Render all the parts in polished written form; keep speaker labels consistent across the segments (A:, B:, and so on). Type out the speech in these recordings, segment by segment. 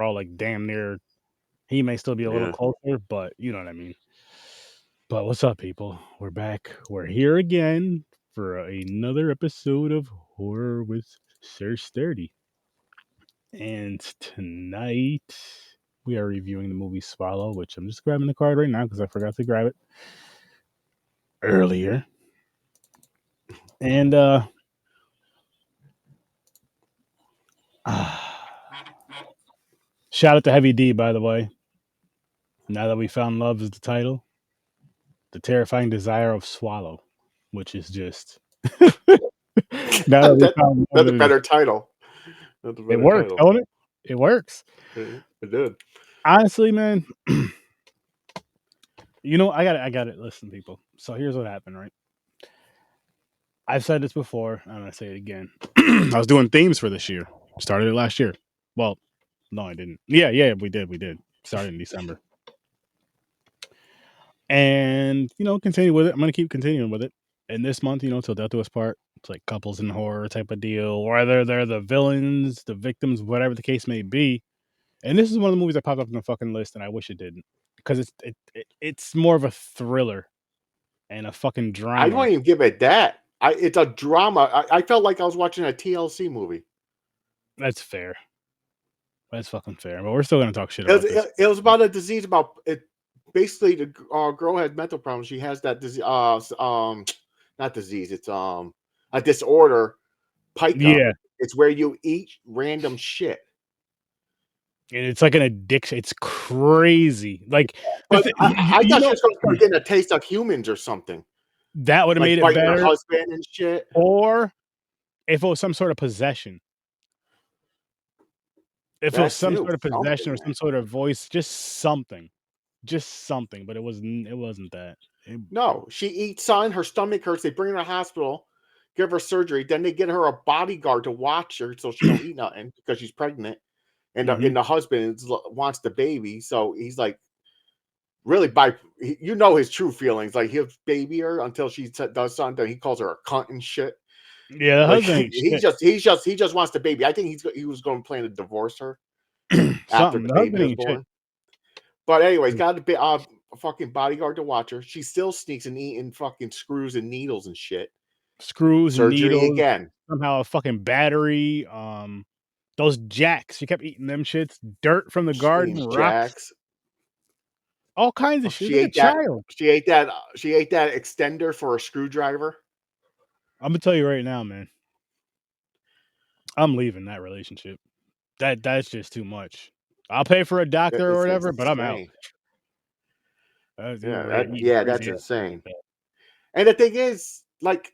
A: we're all like damn near. He may still be a little
B: Yeah.
A: closer, but you know what I mean. But what's up, people? We're back. We're here again for another episode of Horror with Sir Sturdy. And tonight we are reviewing the movie Swallow, which I'm just grabbing the card right now because I forgot to grab it earlier. And shout out to Heavy D, by the way. Now that we found love is the title, the terrifying desire of Swallow, which is just now that we found love,
B: That's a better title. That's a
A: it
B: better
A: works,
B: title.
A: don't it? It works.
B: It did.
A: Honestly, man, you know, I got it. Listen, people. So here's what happened, right? I've said this before. I'm gonna say it again. I was doing themes for this year. Started it last year. Well, no, I didn't. Yeah, we did. Started in December. And, you know, continue with it. I'm gonna keep continuing with it. And this month, you know, till death do us part, it's like couples in horror type of deal. Whether they're the villains, the victims, whatever the case may be. And this is one of the movies that popped up on the fucking list, and I wish it didn't. Because it's more of a thriller and a fucking
B: I
A: drama.
B: don't even give it that. It's a drama. I felt like I was watching a TLC movie.
A: That's fair. That's fucking fair. But we're still gonna talk shit about this.
B: It was about a disease. About it. Basically, the girl had mental problems. She has that disease. Not disease. It's a disorder. Pica.
A: Yeah.
B: It's where you eat random shit.
A: And it's like an addiction. It's crazy. Like,
B: but I thought she was going to start getting a taste of humans or something.
A: That would have
B: like
A: made it better.
B: Her husband and shit.
A: Or if it was some sort of possession. If it was some sort of possession or some sort of voice, just something, but it wasn't that.
B: No, she eats something. Her stomach hurts. They bring her to the hospital, give her surgery. Then they get her a bodyguard to watch her so she don't eat nothing because she's pregnant. And the husband wants the baby, so he's like, really, you know his true feelings. Like he'll baby her until she does something. He calls her a cunt and shit.
A: Yeah,
B: like, he just wants the baby. I think he was going to plan to divorce her after the baby was born. But anyways, got a fucking bodyguard to watch her. She still sneaks and eating fucking screws and needles and shit.
A: Surgery
B: needles again.
A: Somehow a fucking battery. Those jacks. She kept eating them shits. Dirt from the garden. Rocks.
B: Jacks.
A: All kinds of shit.
B: She ate that. She ate that extender for a screwdriver.
A: I'm gonna tell you right now, man. I'm leaving that relationship. That's just too much. I'll pay for a doctor or whatever, but I'm out.
B: That's insane. And the thing is, like,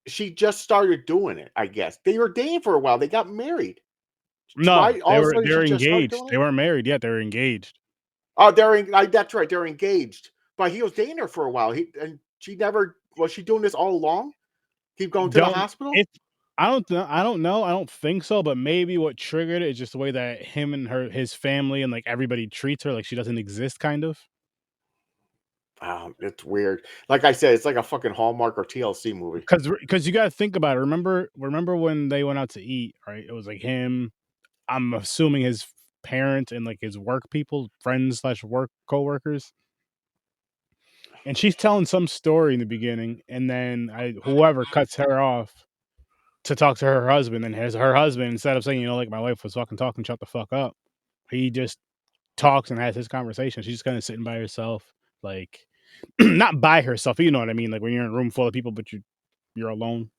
B: she just started doing it. I guess they were dating for a while. They got married.
A: No, they were engaged. They weren't married yet. They were engaged.
B: Oh, that's right. They're engaged. But he was dating her for a while. She never was. She doing this all along? Keep going to the hospital?
A: I don't know. I don't think so. But maybe what triggered it is just the way that him and his family and like everybody treats her, like she doesn't exist, kind of.
B: It's weird. Like I said, it's like a fucking Hallmark or TLC movie.
A: Because you got to think about it. Remember when they went out to eat? Right? It was like him. I'm assuming his parents and like his work people, friends / work coworkers. And she's telling some story in the beginning, and then whoever cuts her off to talk to her husband, and her husband, instead of saying, you know, like my wife was fucking talking, shut the fuck up, he just talks and has his conversation. She's just kind of sitting by herself, like not by herself, you know what I mean? Like when you're in a room full of people, but you're alone.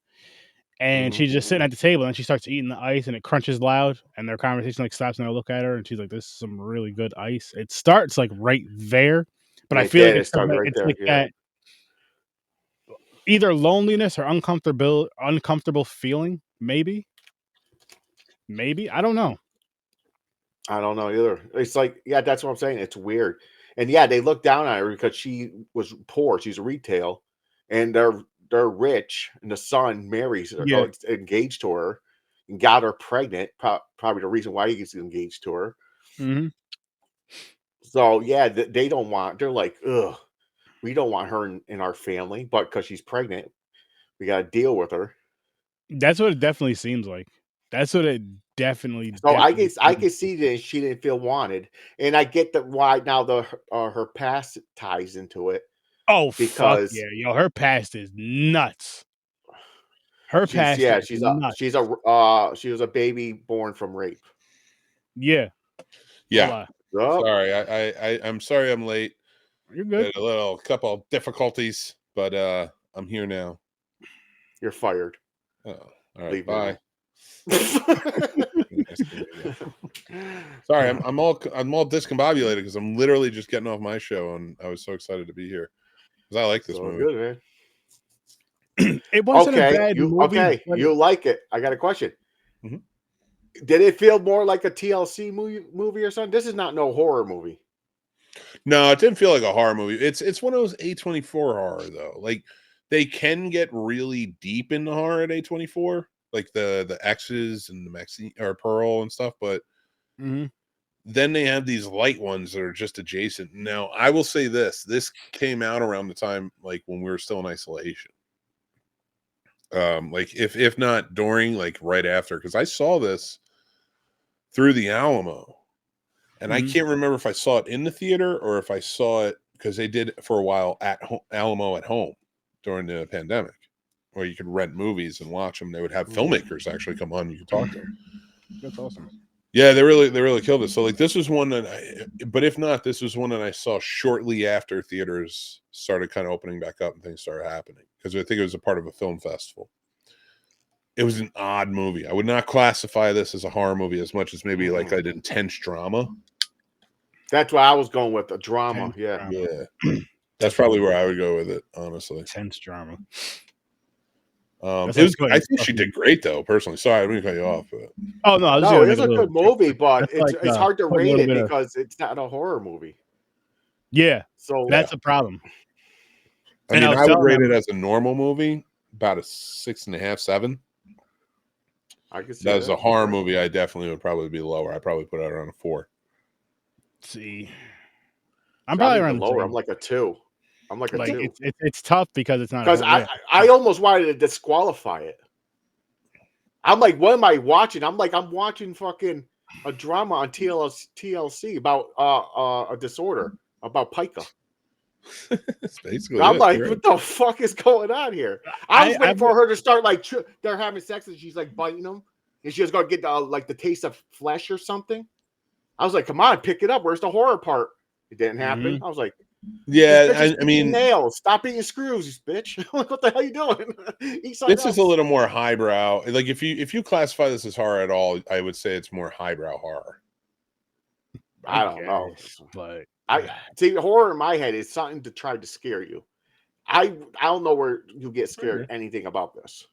A: And she's just sitting at the table, and she starts eating the ice, and it crunches loud, and their conversation like stops, and I look at her, and she's like, "This is some really good ice." It starts like right there, but I feel like it's like that either loneliness or uncomfortable feeling. Maybe I don't know.
B: I don't know either. It's like, yeah, that's what I'm saying. It's weird. And yeah, they look down on her because she was poor. She's retail, and they're rich, and the son marries her, engaged to her, and got her pregnant. Probably the reason why he's engaged to her.
A: Mm-hmm.
B: So yeah, they don't want. They're like, ugh, we don't want her in our family, but because she's pregnant, we got to deal with her.
A: That's what it definitely seems like. That's what it definitely,
B: So
A: definitely.
B: I can see that she didn't feel wanted, and I get that why now her past ties into it
A: Oh, fuck
B: because
A: yeah. Yo, her past is nuts. Her past is nuts.
B: she was a baby born from rape.
A: Yeah, no
C: Yeah.
A: lie.
B: Yup,
C: Sorry. I'm sorry I'm late.
A: You're
C: I
A: good.
C: had a couple difficulties, but I'm here now.
B: you're fired.
C: Oh, all right.
B: Leave now.
C: Bye. Nice to meet you. Sorry, I'm all discombobulated because I'm literally just getting off my show, and I was so excited to be here because I like this
B: So
C: movie.
B: good, man.
A: It wasn't a bad movie,
B: Okay,
A: but
B: you like it. I got a question.
C: Mhm.
B: Did it feel more like a TLC movie or something? This is not no horror movie.
C: No, it didn't feel like a horror movie. It's one of those A24 horror though. Like they can get really deep into horror at A24, like the X's and the Maxine or Pearl and stuff, but
A: Mhm.
C: then they have these light ones that are just adjacent. Now, I will say this came out around the time like when we were still in isolation. Like if not during, like right after, because I saw this through the Alamo. And I
A: Mhm.
C: can't remember if I saw it in the theater or if I saw it because they did it for a while at Alamo at home during the pandemic, where you could rent movies and watch them. They would have filmmakers actually come on. You could talk to them.
A: That's awesome.
C: Yeah, they really killed it. So like this was one that but if not, this was one that I saw shortly after theaters started kind of opening back up and things started happening because I think it was a part of a film festival. It was an odd movie. I would not classify this as a horror movie as much as maybe like an intense drama.
B: That's why I was going with the drama.
A: Tense
B: Yeah.
A: drama.
C: Yeah. That's probably where I would go with it, honestly.
A: Tense drama.
C: It was. I think she did great, though. Personally, sorry, I didn't cut you off. But
A: Oh no, I was just
B: No,
A: gonna
B: it
A: make
B: is
A: a
B: a
A: little
B: good
A: joke.
B: movie, but
A: That's like
B: it's hard to
A: put a
B: rate
A: little
B: it
A: bit of
B: because it's not a horror movie.
A: yeah.
B: So
A: That's a problem.
C: I
A: And I
C: mean,
A: was
C: I would
A: telling
C: rate it
A: them,
C: as a normal movie, about a 6.5, 7.
B: I can see
C: As a
B: that.
C: horror movie, I definitely would probably be lower. I probably put it around a 4.
A: see, I'm
B: I'm
A: probably
B: even
A: around the
B: lower. I'm
A: same.
B: like a 2. I'm like a
A: Like
B: 2.
A: it's tough because it's not a
B: Because
A: horror. Yeah.
B: I almost wanted to disqualify it. I'm like, what am I watching? I'm like, I'm watching fucking a drama on TLC about a disorder about pica.
C: That's basically
B: I'm
C: it.
B: like,
C: You're right.
B: what the fuck is going on here? I was
A: I
B: waiting for her to start like they're having sex and she's like biting them, and she's gonna get like the taste of flesh or something. I was like, come on, pick it up. Where's the horror part? It didn't happen. I was like, this
C: Yeah,
B: bitch is
C: I
B: eating
C: mean,
B: nails. Stop eating screws, bitch. Like, what the hell are you doing? Eat something
C: this is a
B: else.
C: little more highbrow. Like if you classify this as horror at all, I would say it's more highbrow horror.
B: I don't know.
A: guess, but
B: I see horror in my head is something to try to scare you. I don't know where you get scared anything about this.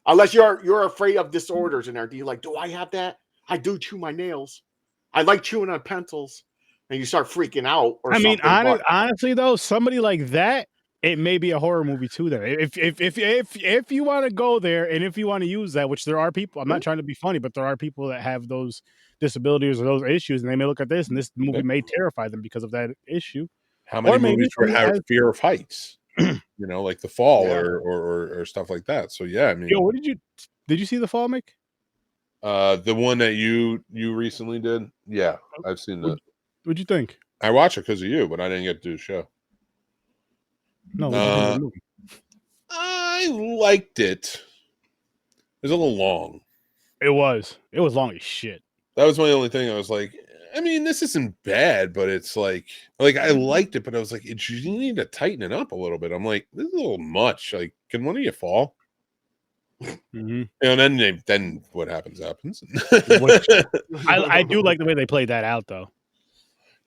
B: Unless you're afraid of disorders in there. Do you like, do I have that? I do chew my nails. I like chewing on pencils. And you start freaking out or
A: I mean,
B: something. But
A: honestly though, somebody like that, it may be a horror movie too. Then, if you want to go there and if you want to use that, which there are people, I'm not trying to be funny, but there are people that have those disabilities or those issues, and they may look at this, and this movie may terrify them because of that issue.
C: How many
A: Or maybe
C: movies
A: somebody
C: have
A: has,
C: fear of heights? Like The Fall
B: yeah.
C: or stuff like that. So yeah, I mean,
A: yo, what did you see The Fall, Mick?
C: the one that you recently did, yeah, I've seen that.
A: What'd you think?
C: I watched it because of you, but I didn't get to do the show.
A: No, what'd you think of the movie?
C: I liked it. It was a little long.
A: It was long as shit.
C: That was my only thing. I was like, I mean, this isn't bad, but it's like I liked it, but I was like, you need to tighten it up a little bit. I'm like, this is a little much. Like, can one of you fall?
A: Mhm.
C: And then what happens.
A: Which I do like the way they played that out though.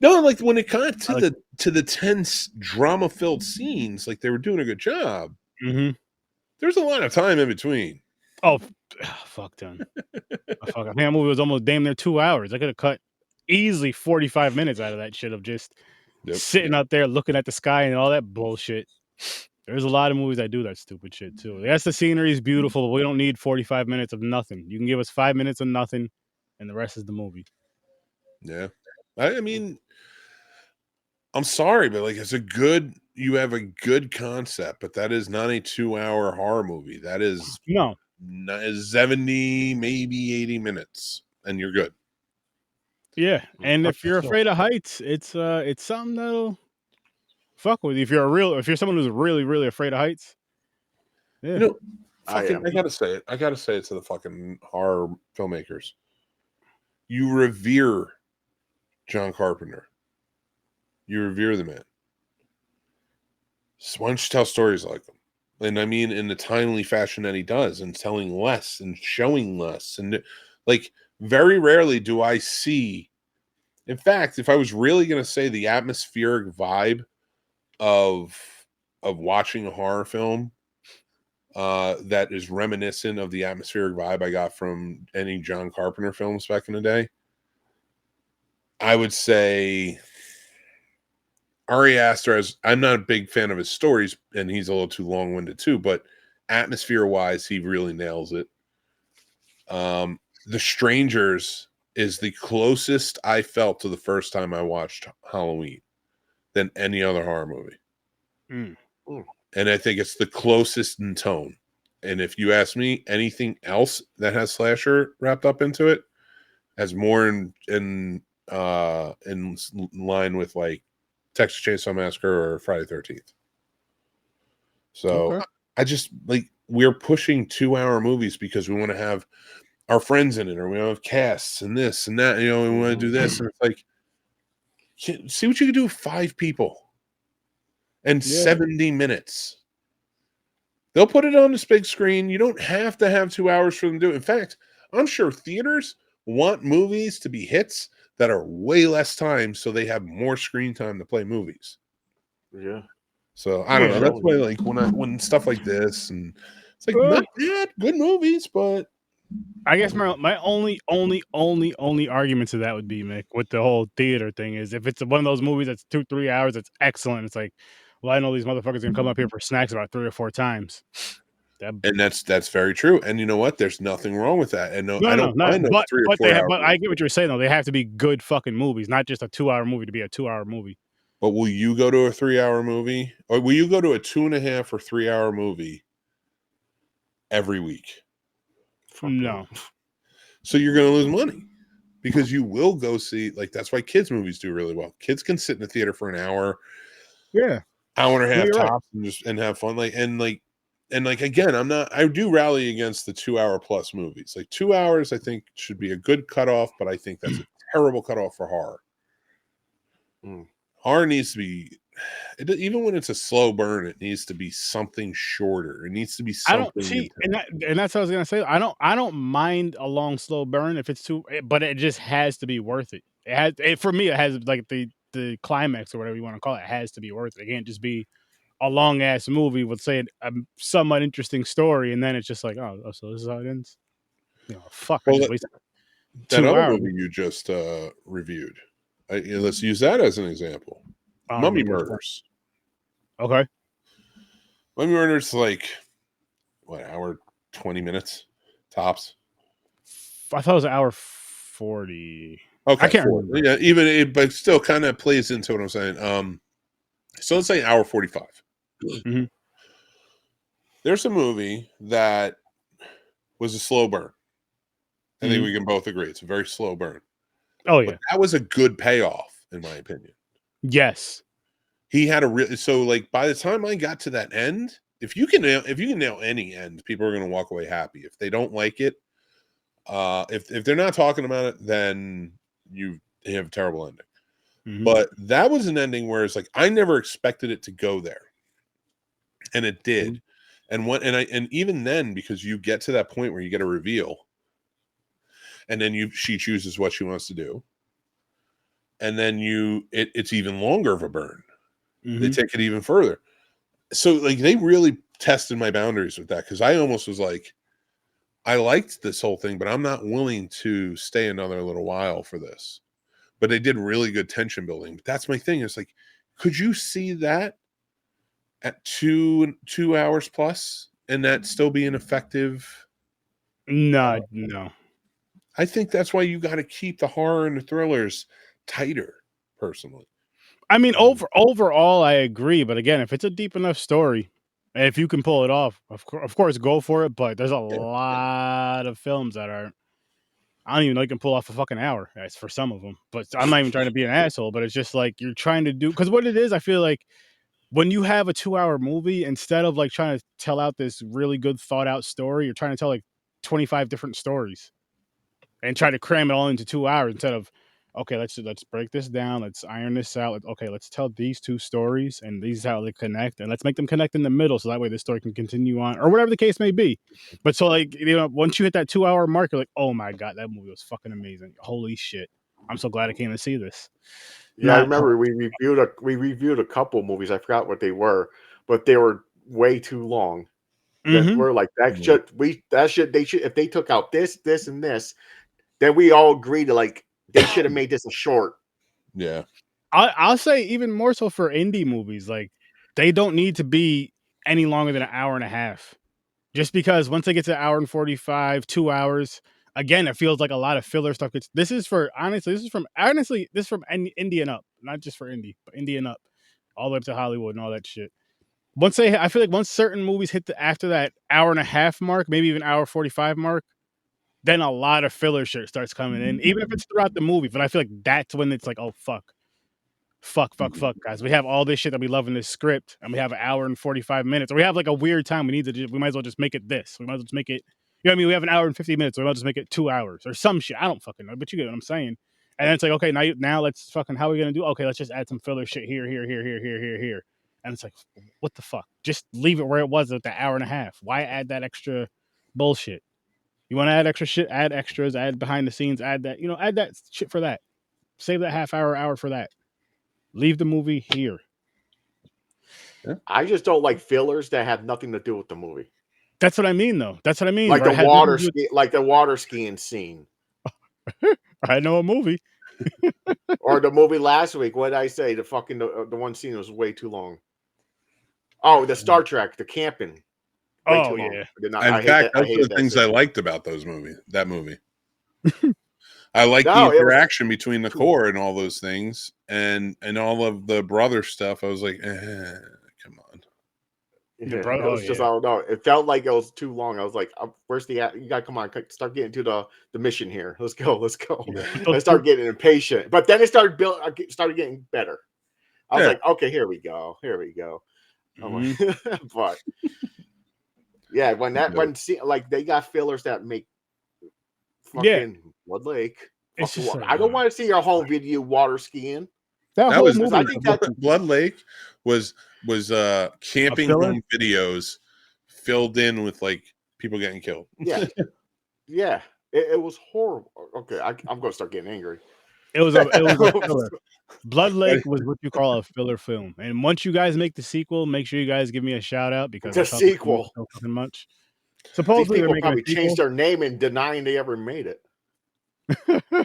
C: No, like when it got to the tense drama filled scenes, like they were doing a good job.
A: Mhm.
C: There's a lot of time in between.
A: Oh, fuck done. Fuck, I think that movie was almost damn near 2 hours. I could have cut easily 45 minutes out of that shit of just sitting out there looking at the sky and all that bullshit. There's a lot of movies that do that stupid shit too. Yes, the scenery is beautiful, but we don't need 45 minutes of nothing. You can give us 5 minutes of nothing, and the rest is the movie.
C: Yeah. I mean, I'm sorry, but like you have a good concept, but that is not a 2-hour horror movie. That is
A: No.
C: 70, maybe 80 minutes, and you're good.
A: Yeah, and if you're
B: So-
A: afraid of heights, it's something that'll fuck with you. If you're someone who's really, really afraid of heights. Yeah.
C: You know,
B: I
C: fucking,
B: am.
C: I gotta say it. I gotta say it to the fucking horror filmmakers. You revere John Carpenter. You revere the man. So why don't you tell stories like them? And I mean, in the timely fashion that he does, and telling less and showing less. And like, very rarely do I see. In fact, if I was really going to say the atmospheric vibe of watching a horror film that is reminiscent of the atmospheric vibe I got from any John Carpenter films back in the day, I would say Ari Aster. I'm not a big fan of his stories, and he's a little too long-winded too, but atmosphere-wise, he really nails it. The Strangers is the closest I felt to the first time I watched Halloween than any other horror movie.
A: Mm.
C: And I think it's the closest in tone. And if you ask me, anything else that has slasher wrapped up into it has more in line with like Texas Chainsaw Massacre or Friday the 13th. So
B: Okay.
C: I just like, we're pushing 2-hour movies because we want to have our friends in it, or we want to have casts and this and that, we want to do this. And it's like, see what you can do with 5 people and 70 minutes. They'll put it on this big screen. You don't have to have 2 hours for them to do it. In fact, I'm sure theaters want movies to be hits that are way less time, so they have more screen time to play movies.
B: Yeah.
C: So I don't
A: Yeah.
C: know. That's why, like, when stuff like this, and it's like not bad, good movies, but
A: I guess my only argument to that would be, Mick, with the whole theater thing is if it's one of those movies that's 2-3 hours, it's excellent. It's like, well, I know these motherfuckers are gonna come up here for snacks about 3 or 4 times.
C: and that's very true. And you know what? There's nothing wrong with that. And I don't
A: No,
C: mind those 3 or 4 hours.
A: but I get what you're saying though. They have to be good fucking movies, not just a 2-hour movie to be a 2-hour movie.
C: But will you go to a 3-hour movie, or will you go to a 2.5 or 3-hour movie every week?
A: No.
C: So you're going to lose money because you will go see, like, that's why kids movies do really well. Kids can sit in the theater for an hour,
A: Yeah.
C: hour and a half
A: you're
C: tops, and have fun. Like again, I do rally against the 2-hour plus movies. Like 2 hours, I think should be a good cutoff, but I think that's a terrible cutoff for horror. Horror needs to be, even when it's a slow burn, it needs to be something shorter. It needs to be
A: I
C: something.
A: don't see, and that's what I was gonna say. I don't mind a long slow burn if it's too, but it just has to be worth it. For me, it has like the climax or whatever you want to call it has to be worth it. It can't just be a long ass movie with say a somewhat interesting story, and then it's just like, oh, so this is how it ends. Fuck.
C: Well,
A: I just wasted
C: that
A: 2
C: other
A: hours.
C: movie you just reviewed, let's use that as an example. Mummy Murders.
A: Okay.
C: Mummy Murders, like, what, hour 20 minutes tops?
A: I thought it was an hour 40.
C: Okay,
A: I can't remember.
C: Yeah, but still kind of plays into what I'm saying. So let's say hour 45.
A: Mm-hmm.
C: There's a movie that was a slow burn. I think we can both agree it's a very slow burn.
A: Oh yeah,
C: but that was a good payoff, in my opinion.
A: yes.
C: He had so like by the time I got to that end, if you can nail any end, people are going to walk away happy. If they don't like it, if they're not talking about it, then you have a terrible ending.
A: Mm-hmm.
C: But that was an ending where it's like I never expected it to go there, and it did. Mm-hmm. And even then, because you get to that point where you get a reveal, and then she chooses what she wants to do, and then it's even longer of a burn. Mm-hmm. They take it even further. So like they really tested my boundaries with that, because I almost was like, I liked this whole thing, but I'm not willing to stay another little while for this. But they did really good tension building. But that's my thing. It's like, could you see that at 2 hours plus and that still be an effective?
A: No.
C: I think that's why you got to keep the horror and the thrillers tighter, personally.
A: I mean, overall, I agree. But again, if it's a deep enough story, And if you can pull it off, of course, go for it. But there's a lot of films that are. I don't even know you can pull off a fucking hour. That's for some of them. But I'm not even trying to be an asshole. But it's just like you're trying to do because what it is, I feel like when you have a 2-hour movie, instead of like trying to tell out this really good thought out story, you're trying to tell like 25 different stories and try to cram it all into 2 hours instead of okay, let's break this down, let's iron this out. Okay, let's tell these two stories and these is how they connect, and let's make them connect in the middle so that way the story can continue on or whatever the case may be. But so like once you hit that 2-hour mark, you're like, oh my god, that movie was fucking amazing. Holy shit. I'm so glad I came to see this.
B: Yeah, I remember we reviewed a couple movies. I forgot what they were, but they were way too long. That we're like that should they should if they took out this, and this, then we all agree to like they should have made this a short.
C: Yeah.
A: I'll say even more so for indie movies, like they don't need to be any longer than an hour and a half. Just because once they get to an hour and 45, 2 hours, again, it feels like a lot of filler stuff. This is from indie and up, not just for indie, but indie and up, all the way up to Hollywood and all that shit. I feel like once certain movies hit after that hour and a half mark, maybe even hour 45 mark, then a lot of filler shit starts coming in, even if it's throughout the movie. But I feel like that's when it's like, oh fuck, guys. We have all this shit that we love in this script, and we have an hour and 45 minutes, or we have like a weird time. We might as well just make it this. We might as well just make it. You know what I mean? We have an hour and 50 minutes, so we might just make it 2 hours or some shit. I don't fucking know, but you get what I'm saying. And then it's like, okay, now let's fucking how are we gonna do? Okay, let's just add some filler shit here. And it's like, what the fuck? Just leave it where it was at the hour and a half. Why add that extra bullshit? You want to add extra shit? Add extras. Add behind the scenes. Add that. Add that shit for that. Save that hour for that. Leave the movie here.
B: I just don't like fillers that have nothing to do with the movie.
A: That's what I mean, though. That's what I mean.
B: Like the water skiing scene.
A: I know a movie.
B: Or the movie last week. What did I say? The one scene was way too long. Oh, the Star Trek, the camping. Way too long.
A: Yeah.
C: In fact, those are the things I liked about that movie. I like the interaction between the core and all those things, and all of the brother stuff. I was like, come on.
B: Yeah, it was just I don't know. It felt like it was too long. I was like, "Where's the? You gotta come on, start getting to the mission here. Let's go.
A: Yeah.
B: I started getting impatient, but then it started getting better. I was like, okay, here we go.
A: Mm-hmm.
B: But yeah, when they got fillers that make fucking Blood Lake. I don't want to see your home video water skiing.
C: That was movie. I think Blood Lake was camping home videos filled in with like people getting killed.
B: Yeah. Yeah. It was horrible. Okay, I'm gonna start getting angry.
A: It was a filler. Blood Lake was what you call a filler film. And once you guys make the sequel, make sure you guys give me a shout out because
B: the sequel
A: so fucking much.
B: Supposedly, people probably changed their name and denying they ever made it.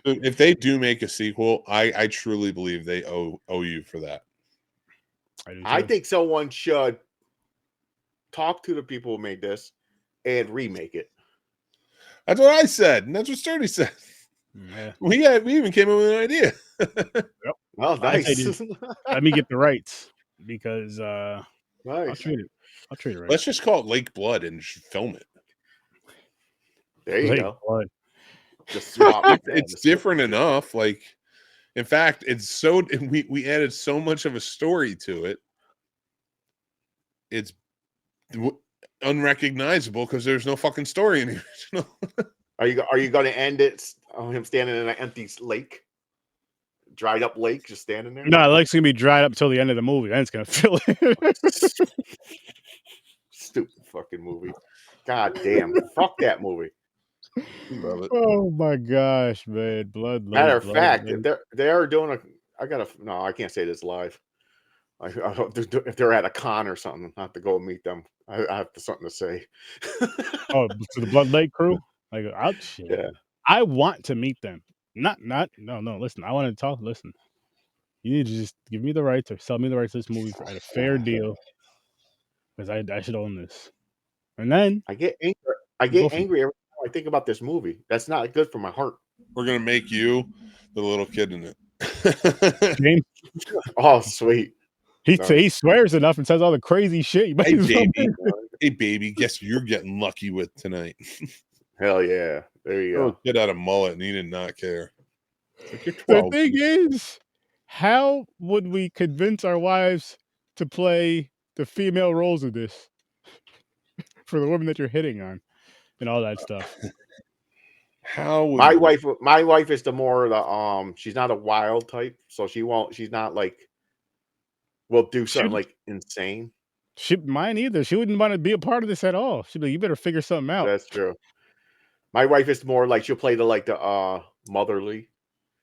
C: If they do make a sequel, I truly believe they owe you for that.
B: I think someone should talk to the people who made this and remake it.
C: That's what I said, and that's what Sturdy said.
A: Yeah.
C: We even came up with an idea.
A: Yep.
B: Oh, nice.
A: Let me get the rights because
B: nice.
A: I'll treat it right.
C: Let's just call it Lake Blood and just film it.
B: There you go.
A: Blood.
B: Just
C: it's different enough. Like, in fact, we added so much of a story to it. It's unrecognizable because there's no fucking story in the original.
B: Are you going to end it on him standing in an empty lake, dried up lake, just standing there?
A: No, the lake's gonna be dried up until the end of the movie. Then it's gonna fill it.
B: Stupid fucking movie. God damn! Fuck that movie.
C: Love it.
A: Oh my gosh, man! Blood.
B: Matter of fact, if they're doing I can't say this live. If they're at a con or something, I have to go and meet them. I have something to say.
A: Oh, to the Blood Lake crew. Like,
B: yeah.
A: I want to meet them. No. Listen, I want to talk. Listen, you need to just give me the rights or sell me the rights to this movie at a fair deal, because I should own this. And then
B: I get angry. Angry every time I think about this movie. That's not good for my heart.
C: We're gonna make you the little kid in it.
A: James.
B: Oh, sweet.
A: He swears enough and says all the crazy shit. You might
C: Hey
A: as well-
C: baby, hey baby, guess you're getting lucky with tonight.
B: Hell yeah. There you
C: Oh,
B: go.
C: kid had a mullet and he did not care. It's like, you're
A: The
C: 12.
A: thing is, how would we convince our wives to play the female roles of this for the woman that you're hitting on and all that stuff?
C: How would
B: My
C: we-
B: wife is the more the she's not a wild type, so she's not like will do something like insane.
A: Mine either. She wouldn't want to be a part of this at all. She'd be like, you better figure something out.
B: That's true. My wife is more like she'll play the motherly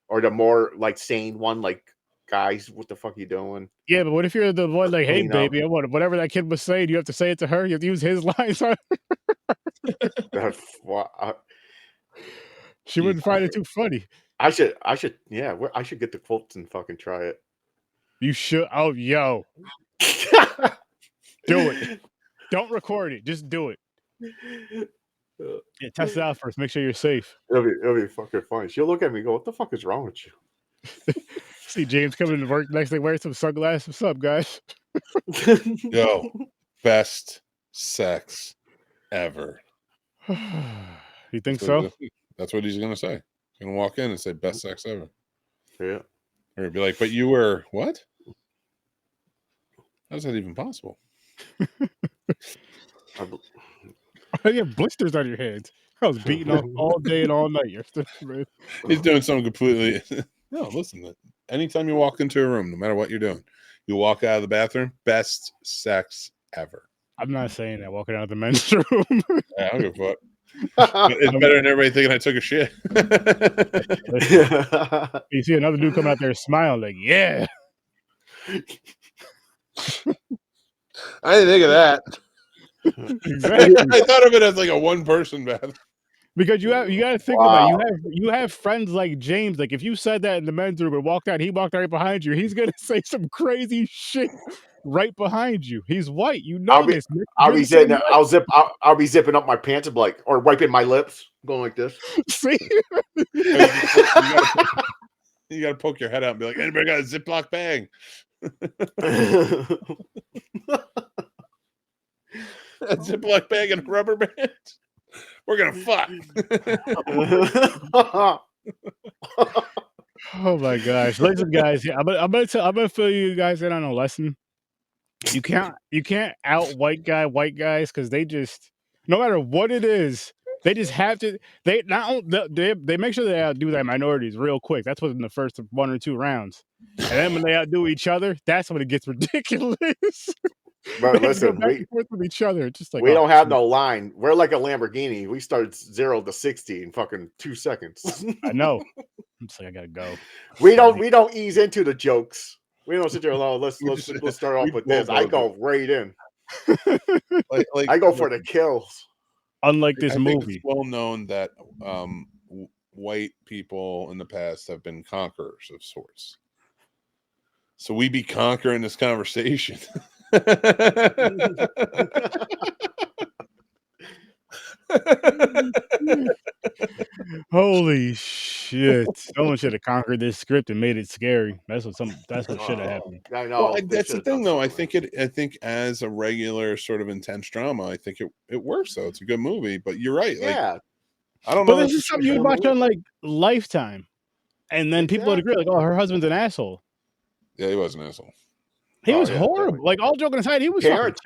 B: or the more like sane one, like guys, what the fuck you doing?
A: Yeah, but what if you're the one like, hey,
B: You know.
A: baby, whatever that kid was saying, you have to say it to her. You have to use his lines on She wouldn't find it too funny.
B: I should I should get the quotes and fucking try it.
A: You should. Oh, yo, do it. Don't record it. Just do it. Yeah, test it out first. Make sure you're safe.
B: It'll be fucking funny. She'll look at me and go, what the fuck is wrong with you?
A: See James coming to work next day wearing some sunglasses. What's up, guys?
C: Yo, best sex ever.
A: You think so?
C: That's what he's gonna say. He's gonna walk in and say best sex ever.
B: Yeah.
C: Or he'd be like, but you were what? How's that even possible?
A: You have blisters on your hands. I was beating off all day and all night yesterday, man.
C: He's doing something completely. No, listen. Anytime you walk into a room, no matter what you're doing, you walk out of the bathroom, best sex ever.
A: I'm not saying that walking out of the men's room.
C: Yeah, I don't give a fuck. It's better than everybody thinking I took a shit.
A: You see another dude come out there smiling like, yeah.
C: I didn't think of that.
A: Exactly.
C: I thought of it as like a one-person bathroom.
A: Because you got to think about it. You have friends like James. Like if you said that in the men's room and walked out, he walked right behind you. He's gonna say some crazy shit right behind you. He's white. You know this.
B: I'll be zipping up my pants and like, or wiping my lips, going like this.
A: See,
C: you gotta poke your head out and be like, anybody got a Ziploc bag? A Ziploc bag and a rubber band. We're gonna fuck.
A: Oh my gosh! Listen, guys, I'm gonna fill you guys in on a lesson. You can't out white guys because they just, no matter what it is, they just have to. They make sure they outdo their minorities real quick. That's within the first 1 or 2 rounds, and then when they outdo each other, that's when it gets ridiculous.
B: But listen,
A: back and forth with each other. It's just like
B: we don't have no line. We're like a Lamborghini. We start 0 to 60 in fucking 2 seconds.
A: I know. I'm just like, I gotta go.
B: We don't ease into the jokes. We don't sit there alone. Let's start off with this. I go right in.
C: like
B: I go for the kills.
A: Unlike this movie,
C: it's well known that white people in the past have been conquerors of sorts. So we be conquering this conversation.
A: Holy shit! Someone should have conquered this script and made it scary. That's what should have happened.
B: I know.
C: Well, that's the thing, though. I think as a regular sort of intense drama, I think it works. Though it's a good movie. But you're right.
B: Yeah.
C: Like, I don't know.
A: But this is something you would watch on like Lifetime, and then people would agree, like, "Oh, her husband's an asshole."
C: Yeah, he was an asshole.
A: He was horrible. Definitely. Like all joking aside, he was
B: parents.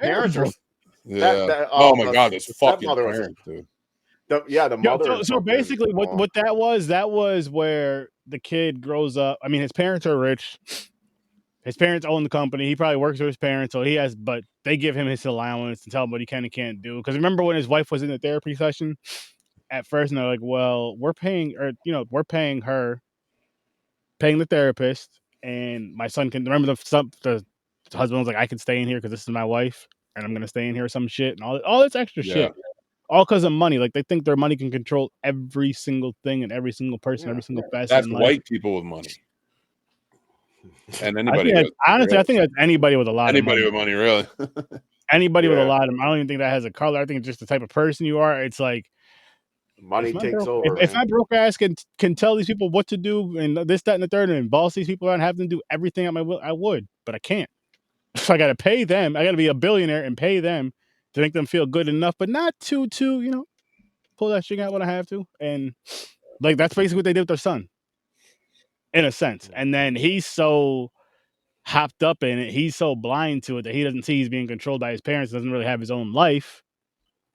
C: Yeah. Oh my god, this fucking parents, dude.
B: The mother.
A: So basically, what that was where the kid grows up. I mean, his parents are rich. His parents own the company. He probably works with his parents, so but they give him his allowance and tell him what he can and can't do. Because remember when his wife was in the therapy session at first, and they're like, "Well, we're paying her, paying the therapist, and my son can remember the husband was like, I can stay in here because this is my wife, and I'm gonna stay in here or some shit and all this extra shit." All because of money. Like they think their money can control every single thing and every single person, every single facet.
C: That's white people with money. And anybody.
A: I think that's anybody with a lot
C: of money.
A: Anybody
C: with money, really.
A: Anybody with a lot of money. I don't even think that has a color. I think it's just the type of person you are. It's like
B: money takes over.
A: If my broke ass can tell these people what to do and this, that, and the third, and boss these people around, have them do everything at my will, I would, but I can't. So I got to pay them. I got to be a billionaire and pay them to make them feel good enough, but not to pull that shit out when I have to. And like that's basically what they did with their son, in a sense. And then he's so hopped up in it, he's so blind to it that he doesn't see he's being controlled by his parents. Doesn't really have his own life,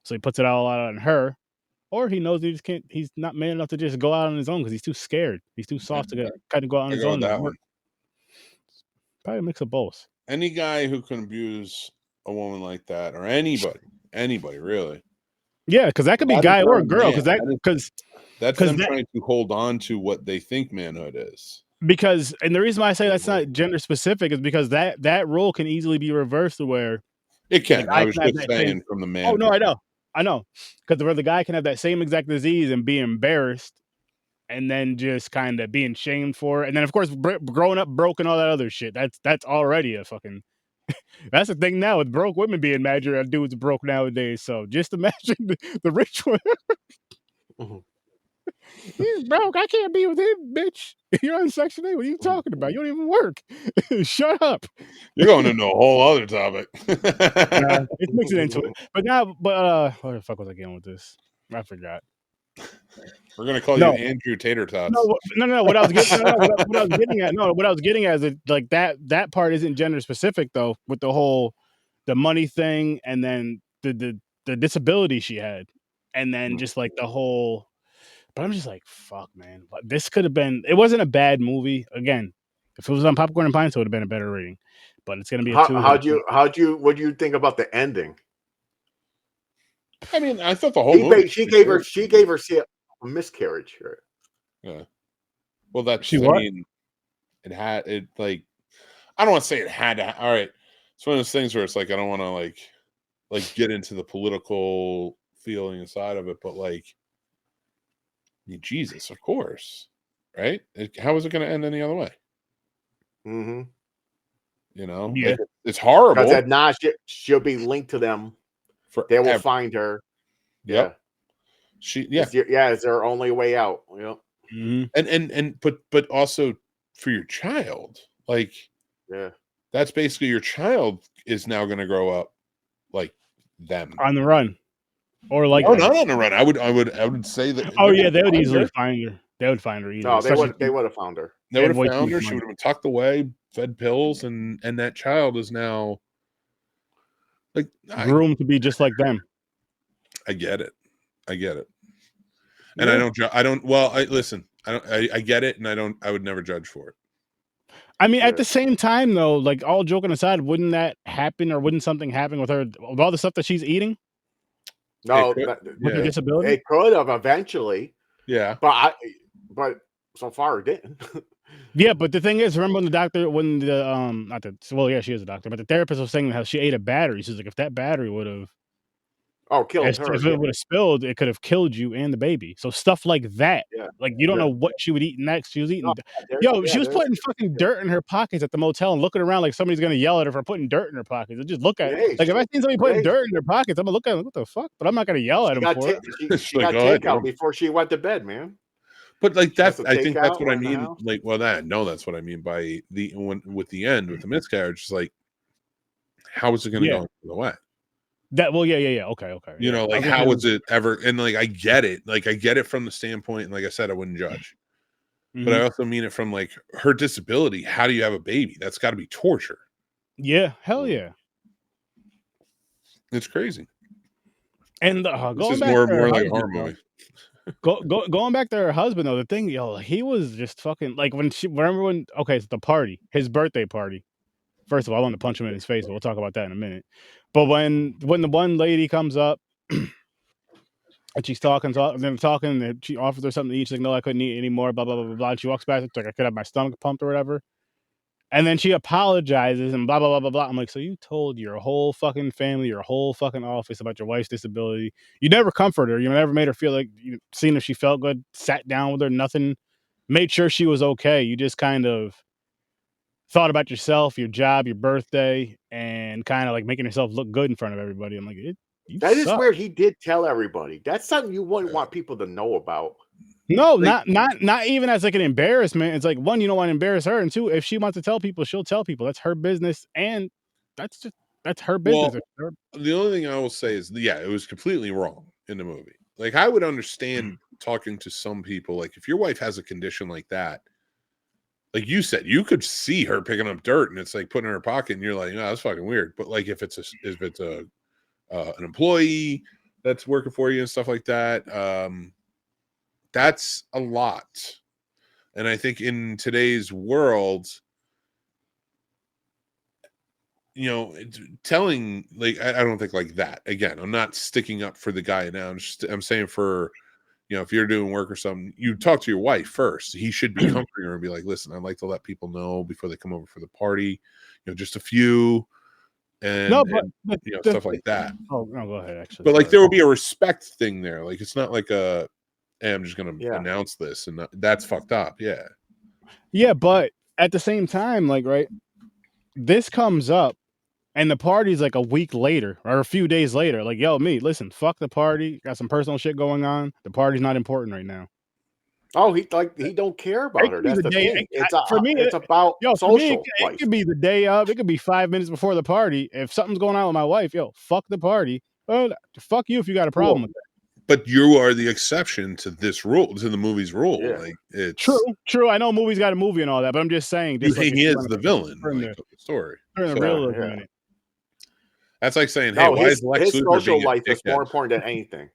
A: so he puts it all out on her. Or he knows he just can't. He's not man enough to just go out on his own because he's too scared. He's too soft to kind of go out on his own.
C: That one.
A: Probably a mix of both.
C: Any guy who can abuse a woman like that, or anybody really.
A: Yeah, because that could be guy or girl. Because
C: that's them trying to hold on to what they think manhood is.
A: Because, and the reason why I say that's not gender specific is because that role can easily be reversed to where
C: it can. I was just saying from the man.
A: Oh no, I know, because where the guy can have that same exact disease and be embarrassed, and then just kind of being shamed for it, and then of course growing up broke and all that other shit. That's already a fucking. That's the thing now with broke women being mad at dudes broke nowadays. So just imagine the rich one. He's broke. I can't be with him, bitch. You're on Section 8. What are you talking about? You don't even work. Shut up.
C: You're going into a whole other topic.
A: It's mixing into it. But where the fuck was I getting with this? I forgot.
C: We're gonna call you Andrew Tater Tots.
A: No. What I was getting at is that, like that part isn't gender specific though, with the money thing, and then the disability she had, and then just like the whole. But I'm just like, fuck, man. This could have been. It wasn't a bad movie. Again, if it was on Popcorn and Pints, it would have been a better rating. But it's gonna be a 2.
B: What do you think about the ending?
C: I mean, I thought the whole movie.
B: She gave her a miscarriage.
C: Yeah. Well, that's.
A: What?
C: I mean, it had it like. I don't want to say it had to. All right, it's one of those things where it's like I don't want to like get into the political feeling inside of it, but like. I mean, Jesus, of course, right? How is it going to end any other way?
B: Mm-hmm.
C: You know,
A: yeah,
C: it's horrible.
B: Because if not, she'll be linked to them. They will find her.
C: Yep.
B: Yeah. It's their only way out. Yep.
A: Mm-hmm.
C: But also for your child, like, that's basically your child is now going to grow up like them
A: on the run. Or like
C: not on the run. I would say that.
A: Oh yeah, they would easily find her. They would find her easily.
B: No, they would have found her.
C: They would have found her. She would have been tucked away, fed pills, and that child is now like
A: groomed to be just like them.
C: I get it. And I listen. I get it, and I would never judge for it.
A: I mean, at the same time though, like all joking aside, wouldn't that happen, or wouldn't something happen with her with all the stuff that she's eating?
B: No,
A: with her disability,
B: it could have eventually.
C: Yeah,
B: but so far it didn't.
A: Yeah, but the thing is, remember when she is a doctor, but the therapist was saying how she ate a battery. She's like, if that battery would have
B: killed her,
A: if it would have spilled, it could have killed you and the baby. So stuff like that, like you don't know what she would eat next. She was eating, she was putting fucking dirt in her pockets at the motel and looking around like somebody's gonna yell at her for putting dirt in her pockets. And just look at it. Like if I see somebody putting dirt in their pockets, I'm gonna look at them, what the fuck? But I'm not gonna yell at them for it.
B: She got takeout before she went to bed, man.
C: But like that's, I think that's what I mean. Like, that's what I mean by with the end with the miscarriage. It's like, how is it going to go the way? Okay. You know, like how was it ever? And like I get it. Like I get it from the standpoint, and like I said, I wouldn't judge. But I also mean it from like her disability. How do you have a baby? That's got to be torture.
A: Yeah, hell yeah.
C: It's crazy.
A: And
C: this is more like a horror movie.
A: Going back to her husband though, the thing, he was just fucking like it's the party, his birthday party. First of all, I want to punch him in his face, but we'll talk about that in a minute. But when the one lady comes up and she's talking, and she offers her something to eat, she's like, no, I couldn't eat anymore, blah, blah, blah, blah, blah. And she walks back, it's like, I could have my stomach pumped or whatever. And then she apologizes and blah, blah, blah, blah, blah. I'm like, so you told your whole fucking family, your whole fucking office about your wife's disability. You never comforted her. You never made her feel like you seen if she felt good, sat down with her, nothing, made sure she was okay. You just kind of thought about yourself, your job, your birthday, and kind of like making yourself look good in front of everybody. I'm like,
B: that is where he did tell everybody. That's something you wouldn't want people to know about.
A: No, like, not even as like an embarrassment. It's like, one, you don't want to embarrass her, and two, if she wants to tell people, she'll tell people. That's her business, and that's her
C: Well,
A: business.
C: the only thing I will say is, yeah, it was completely wrong in the movie. Like, I would understand talking to some people, like if your wife has a condition like that, like you said, you could see her picking up dirt and it's like putting in her pocket, and you're like, no, that's fucking weird. But like if it's a an employee that's working for you and stuff like that, that's a lot. And I think in today's world, you know, telling, like, I don't think like that. Again, I'm not sticking up for the guy now. I'm saying for, you know, if you're doing work or something, you talk to your wife first. He should be comforting her and be like, listen, I'd like to let people know before they come over for the party, you know, just a few,
A: No,
C: and you know, stuff like that.
A: Oh no, go ahead. Actually,
C: But like
A: sorry.
C: there will be a respect thing there. Like it's not like a, hey, I'm just gonna
B: Yeah.
C: announce this, and that's fucked up. Yeah.
A: Yeah, but at the same time, like, right, this comes up and the party's like a week later or a few days later. Like, yo, listen, fuck the party. Got some personal shit going on. The party's not important right now.
B: Oh, he don't care
A: It
B: about her.
A: could be
B: That's
A: the
B: the
A: day.
B: thing.
A: For me,
B: It's about
A: for me,
B: social
A: it
B: life.
A: could be the day of. It could be 5 minutes before the party. If something's going on with my wife, yo, fuck the party. Well, fuck you if you got a problem with that.
C: But you are the exception to this rule, to the movie's rule.
B: Yeah.
C: Like it's
A: True. I know movies got a movie and all that, but I'm just saying,
C: you
A: just like
C: think he is the villain,
A: turn
C: like of the story.
A: the
C: So
A: realism
B: yeah.
A: in it.
C: that's like saying, hey,
B: No,
C: why is Lex
B: his
C: Luthor
B: social
C: being a
B: life is more
C: dickhead?
B: important than anything.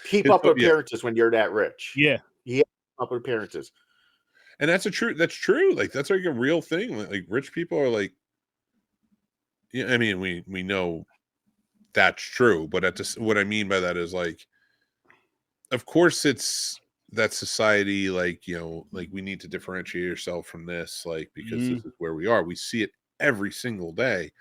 B: Keep
C: His-
B: up appearances when you're that rich.
A: Yeah.
B: Yeah, up appearances.
C: And that's true. Like that's like a real thing. Like rich people are like, yeah, I mean, we know that's true, but what I mean by that is like, of course it's that society, like, you know, like we need to differentiate yourself from this, like, because this is where we are. We see it every single day.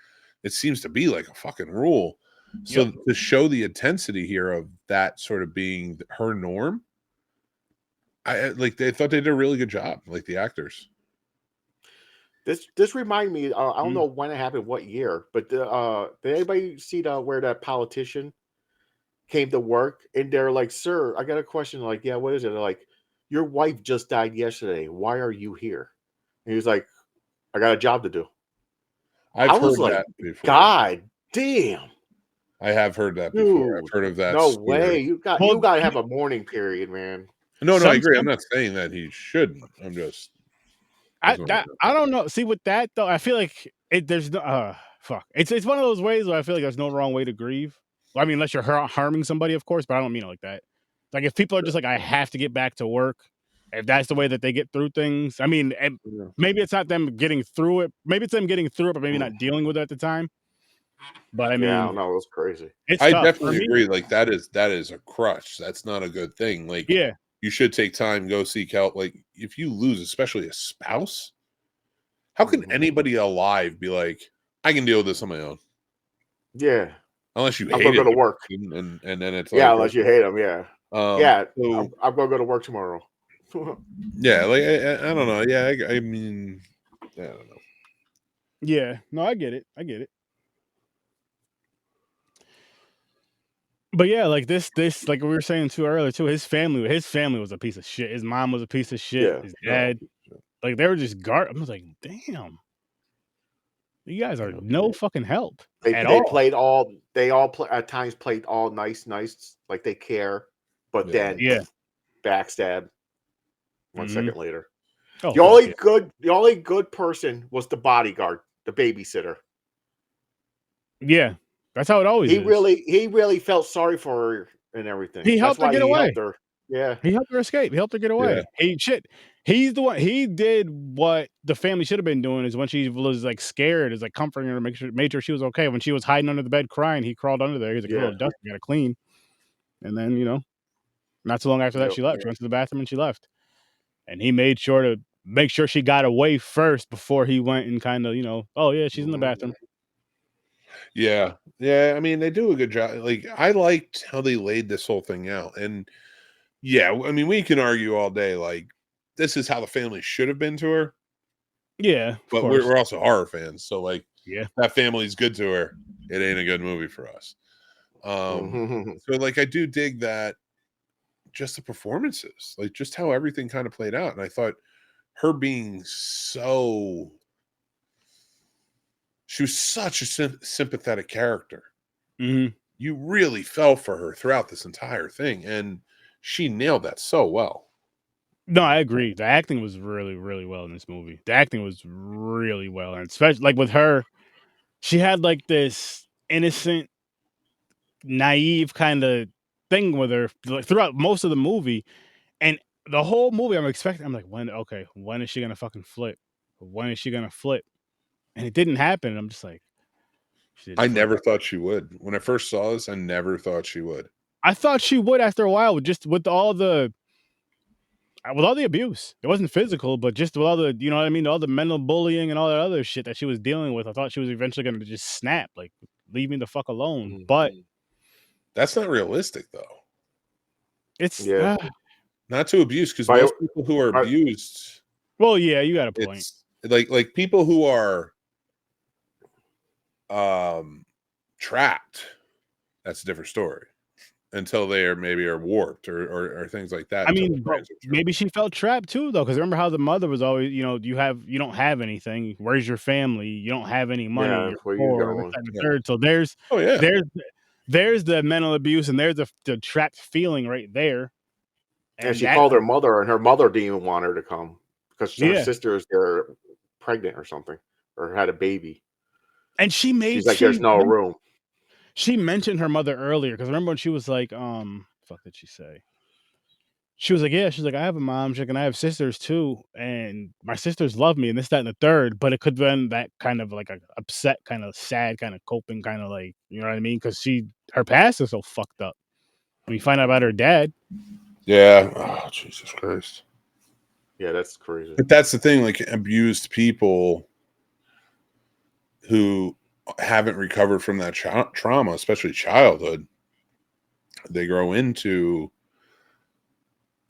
C: It seems to be like a fucking rule. So
A: Yep.
C: to show the intensity here of that sort of being her norm, they thought they did a really good job, like the actors.
B: This remind me. I don't
A: Mm.
B: know when it happened, what year, but did anybody see where that politician came to work and they're like, "Sir, I got a question." Like, "Yeah, what is it?" They're like, "Your wife just died yesterday. Why are you here?" And he's like, "I got a job to do."
C: I've
B: I was
C: heard
B: like,
C: that before.
B: "God damn,
C: I have heard that before. I've
B: dude,
C: heard of that
B: no
C: story.
B: way! You got
A: Well,
B: to have a mourning period, man."
C: No, I
A: some
C: agree. I'm
A: stuff
C: not saying that he shouldn't. I'm just
A: I don't know. See, with that though, I feel like there's no fuck. It's one of those ways where I feel like there's no wrong way to grieve. Well, I mean, unless you're harming somebody, of course, but I don't mean it like that. Like if people are just like, I have to get back to work, if that's the way that they get through things, I mean, and maybe it's not them getting through it. Maybe it's them getting through it, but maybe not dealing with it at the time. But I
B: Yeah, I
A: mean,
B: don't know. It was crazy.
A: it's
C: I
A: tough for
C: definitely
A: me.
C: agree. Like that is a crutch. That's not a good thing. Like
A: Yeah,
C: you should take time, go seek help. Like if you lose, especially a spouse, how can anybody alive be like, I can deal with this on my own?
B: Yeah,
C: Unless you
B: I'm
C: hate
B: gonna go
C: it,
B: to work.
C: and then it's
B: Yeah,
C: like,
B: unless you hate them. Yeah, yeah.
C: so
B: I'm gonna go to work tomorrow.
C: yeah, like I don't know. Yeah, I mean, I don't know.
A: yeah. No, I get it. But yeah, like this, like we were saying too earlier too. His family was a piece of shit. His mom was a piece of shit.
B: Yeah,
A: His
C: No,
A: dad, like they were just I was like, damn, you guys are no fucking help at
B: they
A: all.
B: played all. They all at times played all nice, like they care, but
C: yeah.
B: then
A: Yeah.
B: backstab. 1
A: Mhm.
B: second later,
A: Oh
B: the
A: fuck
B: only
A: yeah.
B: the only good person was the bodyguard, the babysitter.
A: Yeah, that's how it always is.
B: He really felt sorry for her and everything.
A: He
B: That's
A: helped her
B: why
A: get
B: he
A: away.
B: helped her. Yeah,
A: He helped her escape. He helped her get
C: Yeah.
A: away. He's the one. He did what the family should have been doing. Is when she was like scared, is like comforting her, made sure she was okay. When she was hiding under the bed crying, he crawled under there. He's like, "A
B: yeah,
A: little dust, you gotta clean." And then not so long after that,
B: yep.
A: she left. She went to the bathroom and she left. And he made sure to make sure she got away first before he went and kind of, oh yeah, she's in the bathroom.
C: Yeah. Yeah. I mean, they do a good job. Like, I liked how they laid this whole thing out. And yeah, I mean, we can argue all day, like, this is how the family should have been to her,
A: Yeah, of
C: but
A: course.
C: we're also horror fans. So, like,
A: Yeah.
C: that family's good to her. It ain't a good movie for us. So, like, I do dig that, just the performances, like, just how everything kind of played out. And I thought her being so she was such a sympathetic character.
A: Mhm.
C: You really felt for her throughout this entire thing, and she nailed that so well.
A: No, I agree. The acting was really, really well in this movie. The acting was really well, and especially like with her, she had like this innocent, naive kind of thing with her like, throughout most of the movie, and the whole movie I'm expecting. I'm like, when? Okay, when is she gonna fucking flip? When is she gonna flip? And it didn't happen. I'm just like, she didn't
C: I
A: flip.
C: never thought she would. When I first saw this, I never thought she would.
A: I thought she would after a while, just with all the abuse. It wasn't physical, but just with all the, you know what I mean, all the mental bullying and all that other shit that she was dealing with. I thought she was eventually going to just snap, like, leave me the fuck alone. But
C: That's not realistic, though.
A: it's
B: Yeah.
C: Not to abuse, because
B: By-
C: most people who are abused,
A: well, yeah, you got a point.
C: it's like people who are trapped. That's a different story. Until they are warped or things like that.
A: I mean, but maybe she felt trapped too, though, because remember how the mother was always, you know, you don't have anything. Where's your family? You don't have any money.
B: Yeah,
A: You're
B: where you
A: poor. This,
B: going?
A: that, and the third. So there's
C: Oh yeah.
A: there's the mental abuse, and there's the trapped feeling right there.
B: And she called her mother, and her mother didn't even want her to come because her
A: Yeah.
B: sister's there pregnant or something, or had a baby.
A: And
B: She's like, there's no room.
A: She mentioned her mother earlier because remember when she was like, fuck did she say? She was like, yeah, she's like, I have a mom, she's like, and I have sisters too, and my sisters love me, and this, that, and the third. But it could have been that kind of like a upset, kind of sad, kind of coping, kind of like, you know what I mean? Because her past is so fucked up. When you find out about her dad.
C: Yeah. Oh, Jesus Christ.
B: Yeah, that's crazy.
C: But that's the thing, like abused people who haven't recovered from that trauma, especially childhood, they grow into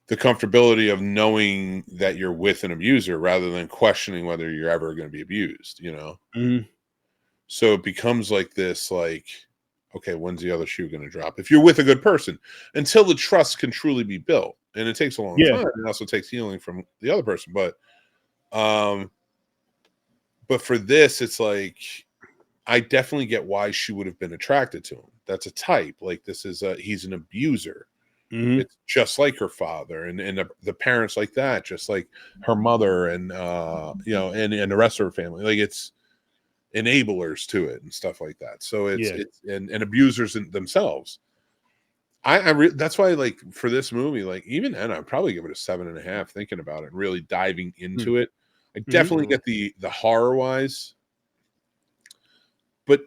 C: the comfortability of knowing that you're with an abuser rather than questioning whether you're ever going to be abused, you know?
A: Mm-hmm.
C: So it becomes like this, like, okay, when's the other shoe going to drop? If you're with a good person, until the trust can truly be built. And it takes a long time. It also takes healing from the other person. But for this, it's like, I definitely get why she would have been attracted to him. That's a type. Like this is he's an abuser.
A: Mm-hmm.
C: It's just like her father and the parents like that, just like her mother and you know, and the rest of her family. Like it's enablers to it and stuff like that. So it's abusers in themselves. That's why, like, for this movie, like even then I'd probably give it a 7.5 thinking about it and really diving into it. I definitely get the horror wise. But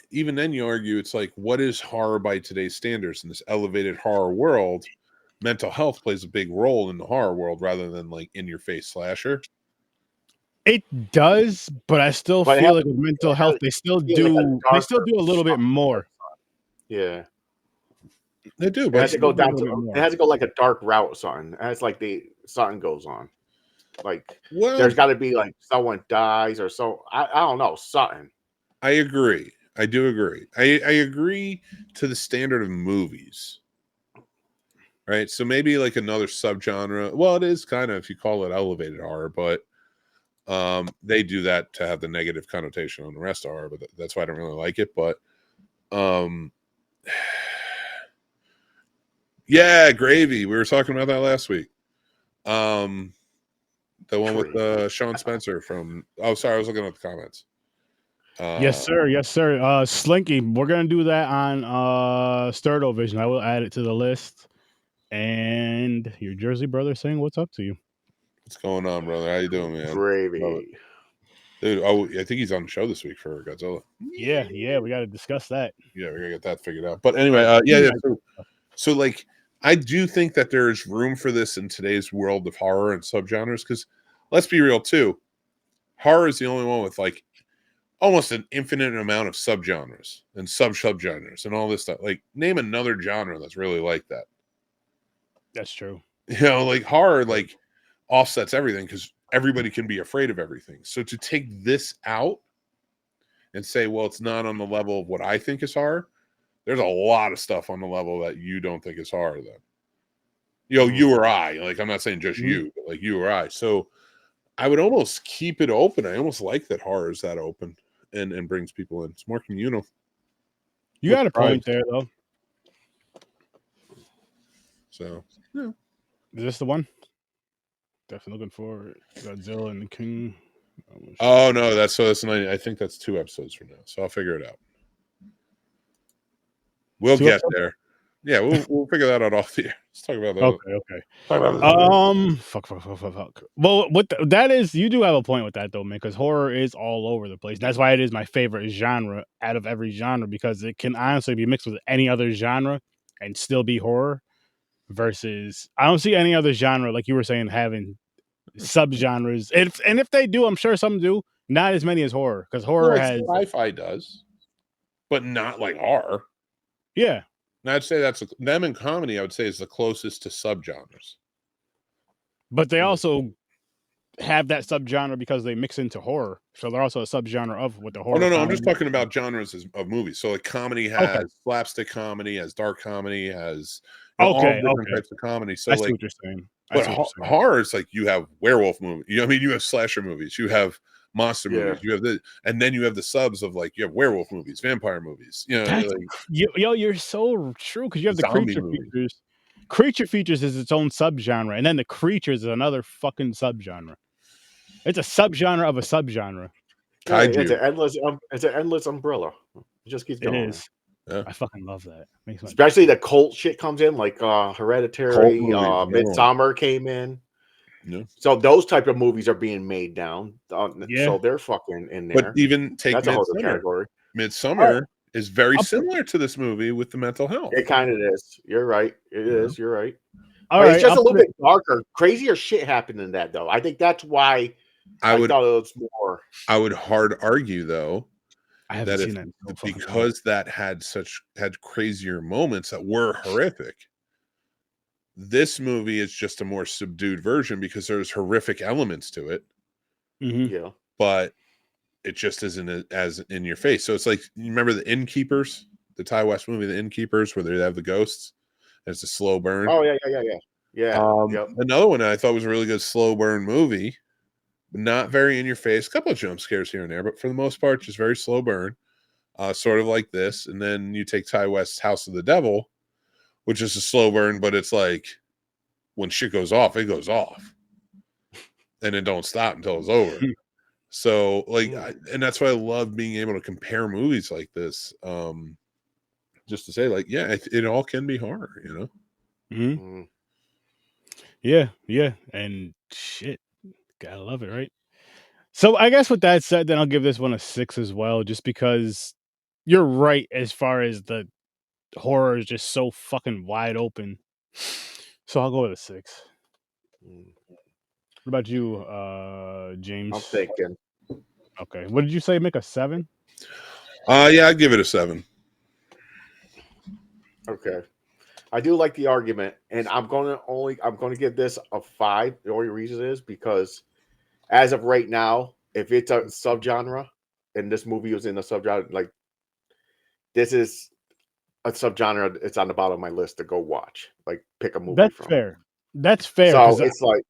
C: even then, you argue it's like, what is horror by today's standards in this elevated horror world? Mental health plays a big role in the horror world rather than like in your face slasher.
A: It does, but I still feel like with mental health, they still do a little bit more.
B: Yeah,
C: they do.
B: But it has to go down to it has to go like a dark route, something. It's like something goes on. Like there's got to be like someone dies or so. I don't know, something.
C: I agree. I do agree. I agree to the standard of movies. Right. So maybe like another subgenre. Well, it is kind of, if you call it elevated horror, but they do that to have the negative connotation on the rest of horror, but that's why I don't really like it. But yeah, Gravy. We were talking about that last week. The one with Sean Spencer from sorry, I was looking at the comments.
A: Yes, sir. Slinky, we're gonna do that on Sturdo Vision. I will add it to the list. And your Jersey brother saying what's up to you.
C: What's going on, brother? How you doing, man?
B: Gravy.
C: Dude, I think he's on the show this week for Godzilla.
A: Yeah, we got to discuss that.
C: Yeah, we gotta get that figured out. But anyway, so like, I do think that there's room for this in today's world of horror and subgenres. Because let's be real too, horror is the only one with like almost an infinite amount of subgenres and subgenres and all this stuff. Like, name another genre that's really like that.
A: That's true.
C: You know, like horror like offsets everything because everybody can be afraid of everything. So to take this out and say, well, it's not on the level of what I think is horror, there's a lot of stuff on the level that you don't think is horror then. You know, you or I, like, I'm not saying just you, but like you or I. So I would almost keep it open. I almost like that horror is that open. and brings people in. It's more communal.
A: You
C: With
A: got a
C: tribes.
A: point there, though.
C: So
A: Is this the one? Definitely looking for Godzilla and the King.
C: oh no, that's 90. I think that's 2 episodes from now. So I'll figure it out. We'll
A: 2
C: get
A: episodes?
C: there. Yeah, we'll figure that out off the air. Let's talk about that.
A: Okay.
C: Talk about
A: Fuck. Well, that is, you do have a point with that though, man, because horror is all over the place. That's why it is my favorite genre out of every genre, because it can honestly be mixed with any other genre and still be horror. Versus, I don't see any other genre, like you were saying, having subgenres. If they do, I'm sure some do. Not as many as horror, because horror
C: like
A: has
C: sci-fi does, but not like horror.
A: yeah.
C: And I'd say that's them in comedy. I would say is the closest to subgenres.
A: But they also have that subgenre because they mix into horror, so they're also a subgenre of what the horror.
C: Oh no, I'm
A: comedy
C: just talking about genres of movies. So like comedy has slapstick comedy, has dark comedy, has all different types of comedy. So
A: I see
C: like
A: what you're saying.
C: But horror is like you have werewolf movies. You have slasher movies. You have monster movies. You have and then you have the subs of like you have werewolf movies, vampire movies.
A: You're so true, because you have the creature
C: movies.
A: features. Creature features is its own subgenre, and then the creatures is another fucking subgenre. It's a subgenre of a subgenre.
B: Yeah, it's an endless umbrella. It just keeps going.
A: It is. Yeah. I fucking love that.
B: Especially the cult shit comes in, like Hereditary, Midsommar came in.
C: Yeah.
B: So those type of movies are being made down. So they're fucking in there.
C: But even take Midsommar is very similar to this movie with the mental health.
B: It kind of is. You're right. It is. You're right.
A: It's
B: just a little bit darker. Crazier shit happened in that, though. I think that's why I thought it was more.
C: I would hard argue, though,
A: I haven't seen that
C: because that had crazier moments that were horrific. This movie is just a more subdued version because there's horrific elements to it.
A: Mm-hmm.
B: Yeah,
C: but it just isn't as in your face. So it's like, you remember The Innkeepers, the Ty West movie, The Innkeepers, where they have the ghosts. And it's a slow burn.
B: Oh yeah.
C: Another one I thought was a really good slow burn movie. Not very in your face, a couple of jump scares here and there, but for the most part, just very slow burn, sort of like this. And then you take Ty West's House of the Devil, which is a slow burn, but it's like when shit goes off, it goes off, and it don't stop until it's over. So, like, and that's why I love being able to compare movies like this, just to say, like, yeah, it all can be horror,
A: Mm-hmm. Yeah, and shit. Gotta love it, right? So I guess with that said, then I'll give this one a 6 as well, just because you're right as far as the horror is just so fucking wide open. So I'll go with a 6. What about you, James?
B: I'm thinking.
A: Okay. What did you say? Make a 7?
C: Yeah, I'd give it a 7.
B: Okay. I do like the argument, and I'm gonna give this a 5. The only reason is because as of right now, if it's a subgenre, and this movie was in a subgenre, like this is a subgenre, it's on the bottom of my list to go watch. Like pick a movie.
A: That's fair. That's fair.
B: So it's like